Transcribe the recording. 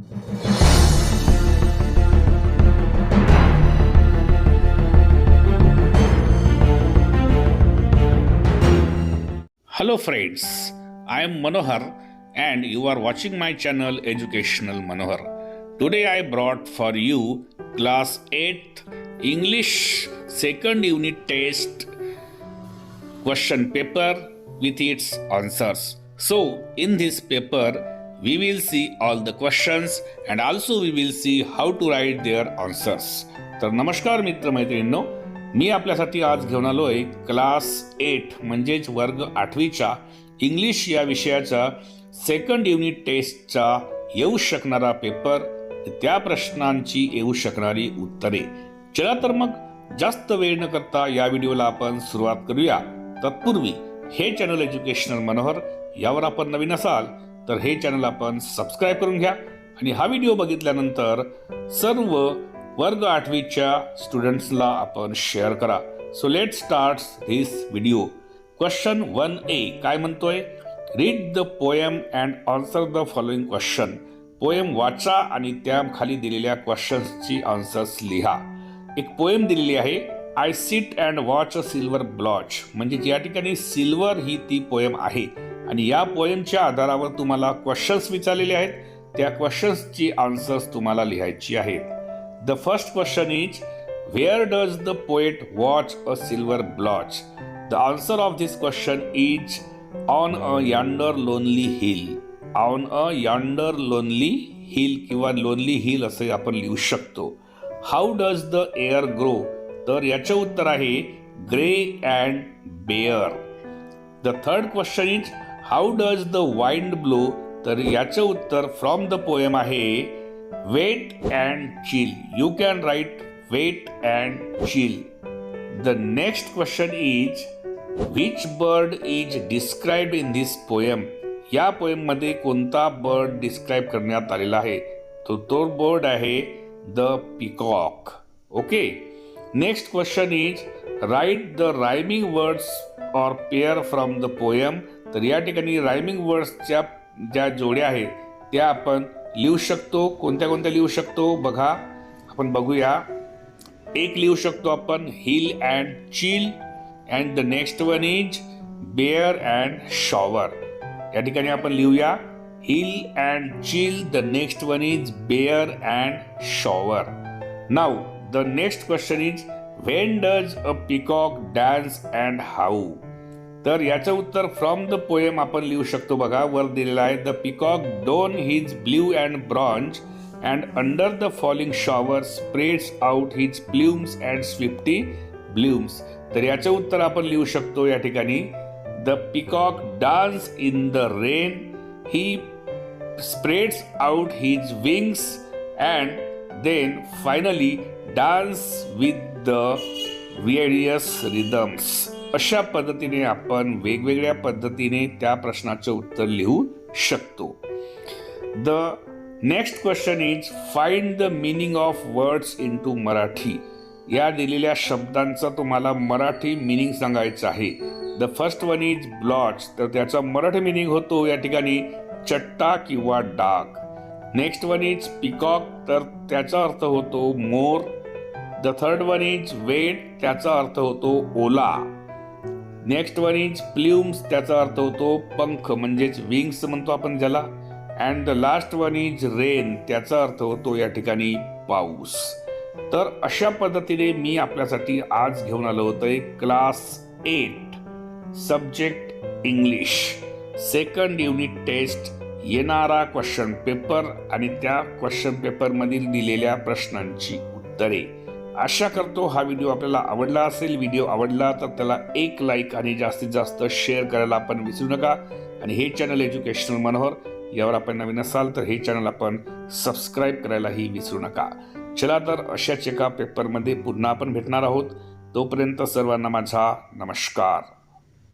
Hello friends, I am Manohar and you are watching my channel Educational Manohar. Today I brought for you class 8th English second unit test question paper with its answers. So in this paper we will see all the questions and also we will see how to write their answers. तर नमस्कार मित्र मैत्रिणींनो, मी आपल्यासाठी आज घेऊन आलोय class 8 म्हणजेच वर्ग 8वीच्या इंग्लिश या विषयाचा सेकंड युनिट टेस्टचा येऊ शकणारा पेपर, त्या प्रश्नांची येऊ शकणारी उत्तरे. चला तर मग जास्त वेळ न करता या व्हिडिओला आपण सुरुवात करूया. तत्पूर्वी हे चॅनल एज्युकेशनल मनोहर यावर आपण नवीन असाल तर हे चॅनल आपण सबस्क्राइब करून घ्या आणि हा व्हिडिओ बघितल्यानंतर सर्व वर्ग 8वीच्या स्टुडंट्सला आपण शेअर करा. So let start this video. Question 1A काय म्हणतोय? Read the poem and answer the following question. Poem वाचा आणि त्या खाली दिलेल्या क्वेश्चन्सची आन्सर्स लिहा. एक पोएम दिलेली आहे, I sit and watch a silver blotch, म्हणजे या ठिकाणी सिल्वर ही ती पोएम आहे आणि या पोएमच्या आधारावर तुम्हाला क्वेश्चन्स विचारलेले आहेत. त्या क्वेश्चन्सची आन्सर्स तुम्हाला लिहायची आहेत. The first question is, where does the poet watch a silver blotch? The answer of this question is on a yonder lonely hill. On a yonder lonely hill किंवा lonely hill असे आपण लिहू शकतो. How does the air grow? तर याचे उत्तर आहे gray and bare. The third question is, how does the wind blow? तर याचे उत्तर from the poem आहे wait and chill. You can write wait and chill. The next question is, which bird is described in this poem? या poem मध्ये कोणता bird describe करण्यात आलेला आहे? तो बर्ड आहे the peacock. Okay. Next question is, right the rhyming words और pair from the poem. तर या ठिकाणी रायमिंग वर्ड्सच्या ज्या जोड्या आहेत त्या आपण लिहू शकतो. कोणत्या कोणत्या लिहू शकतो बघा, आपण बघूया. एक लिहू शकतो आपण hill and chill and the next one is bear and shower. या ठिकाणी आपण लिहूया hill and chill, the next one is bear and shower. Now the next question is, when does a peacock dance and how. तर याचं उत्तर from the poem आपण लिहू शकतो बघा, वर दिलेला आहे. The peacock don his blue and bronze and under the falling shower spreads out his plumes and swiftly blooms. तर याचं उत्तर आपण लिहू शकतो या ठिकाणी, the peacock dance in the rain, he spreads out his wings and then finally dance with the various rhythms. अशा पद्धतीने आपण वेगवेगळ्या पद्धतीने त्या प्रश्नाचे उत्तर लिहू शकतो. The next question is, find the meaning of words in to Marathi. या दिलेल्या शब्दांचा तुम्हाला मराठी मीनिंग सांगायचं आहे. The first one is blotch, तर त्याचा मराठी मीनिंग होतो या ठिकाणी चट्टा किंवा डाग. नेक्स्ट वन इज पिकॉक, तर त्याचा अर्थ होतो मोर. The third one is wet, त्याचा अर्थ होतो ओला. नेक्स्ट वन इज प्ल्यूम्स, त्याचा अर्थ होतो पंख म्हणजेच विंग्स म्हणतो आपण ज्याला. And the last one is rain, त्याचा अर्थ होतो या ठिकाणी पाऊस. तर अशा पद्धतीने मी आपल्यासाठी आज घेऊन आलो होतोय class 8 subject English second unit test येणारा क्वेश्चन पेपर आणि त्या क्वेश्चन पेपर मधील दिलेल्या प्रश्नांची उत्तरे. आशा करतो हा व्हिडिओ आपल्याला आवडला असेल. व्हिडिओ आवडला तर त्याला एक लाईक आणि जास्तीत जास्त शेअर करायला आपण विसरू नका. आणि हे चॅनल एज्युकेशनल मनोहर यावर आपण नवीन असाल तर हे चॅनल आपण सबस्क्राईब करायलाही विसरू नका. चला तर अशाच एका पेपरमध्ये पुन्हा आपण भेटणार आहोत. तोपर्यंत सर्वांना माझा नमस्कार.